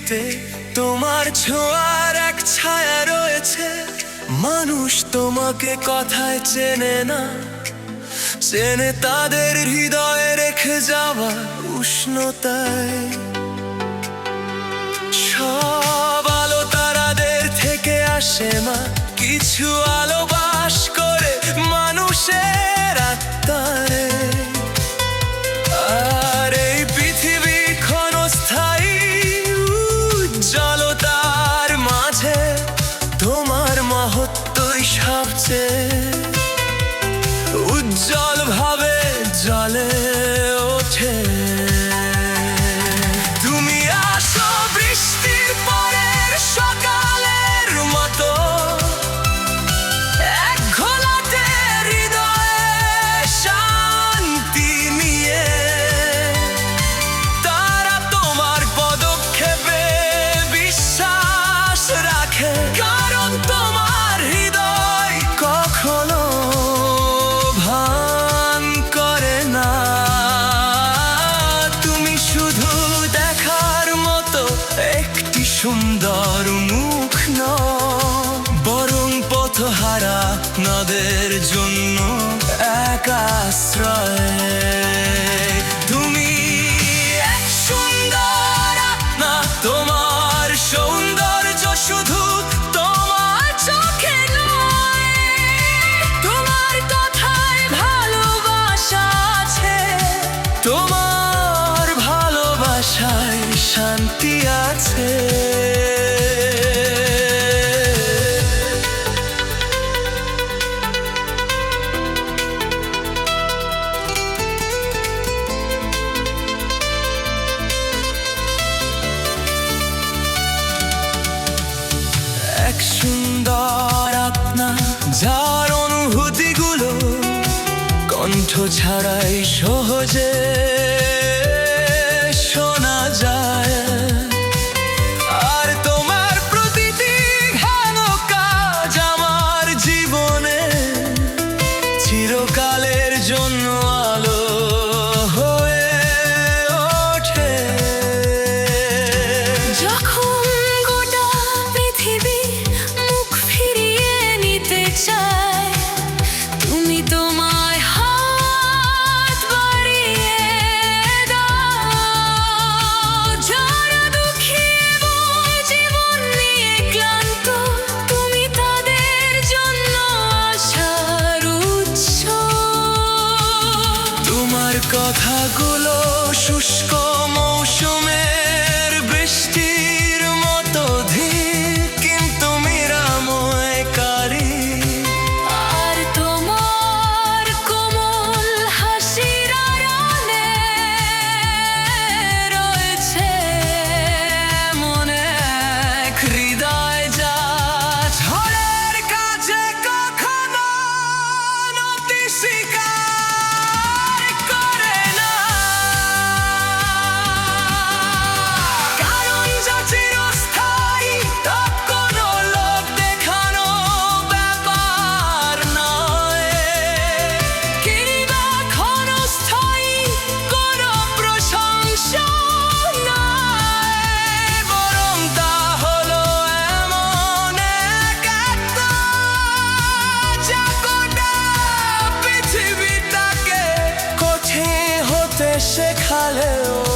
পৃথিবীতে তোমার ছোঁয়ার এক ছায়া রয়েছে। মানুষ তোমাকে কথায় চেনে না, চেনে তাদের হৃদয়ে রেখে যাওয়া উষ্ণতায়। সব আলো তারাদের থেকে আসে মা, কিছু আলো বাস করে মানুষের আত্মারে। আর এই পৃথিবী ক্ষণস্থায়ী উজ্জ্বলতার মাঝে তোমার মহত্বই সবচেয়ে উজ্জ্বল ভাবে জ্বলে ওঠে। তুমি আসো বৃষ্টির পরের সকালের মতো, এক ঘোলাটে হৃদয়ে শান্তি নিয়ে। তারা তোমার পদক্ষেপে বিশ্বাস রাখে, কারণ তোমার হৃদয় কখনো ভান করে না। তুমি শুধু দেখার মতো একটি সুন্দর মুখ নও, বরং পথহারা নদের জন্য এক আশ্রয়। তুমি এক সুন্দর আত্মা, তোমার সৌন্দর্য শুধু তোমার চোখে নয়, তোমার কথায় ভালোবাসা আছে, তোমার ভালোবাসায় শান্তি আছে। এক সুন্দর আত্মা, যার অনুভূতিগুলো কণ্ঠ ছাড়াই সহজে শোনা যায়। আর তোমার প্রতিটি ভালো কাজ আমার জীবনে চিরকালের জন্য আলো হয়ে ওঠে। যখন গোটা পৃথিবী মুখ ফিরিয়ে নিতে চায়, তুমি তোমায় হাত বাড়িয়ে দাও। যারা দুঃখী এবং জীবন নিয়ে ক্লান্ত, তুমি তাদের জন্য আশার উৎস। তোমার কথাগুলো শুষ্ক মৌসুমের বৃষ্টির মতো ধীর, কিন্তু নিরাময়কারী। আর তোমার কোমল হাসির আড়ালে রয়েছে মনে এক হৃদয় যা ঝড়ের কাছে কখনো নতি স্বীকার করে না। কারণ যা চিরস্থায়ী তা কোনো লোক দেখানো ব্যাপার নয়, কিংবা ক্ষণস্থায়ী কোনো প্রশংসা নয়, বরং তা হলো এমন এক আত্মা যা গোটা পৃথিবীটাকে কঠিন হতে শেখালেও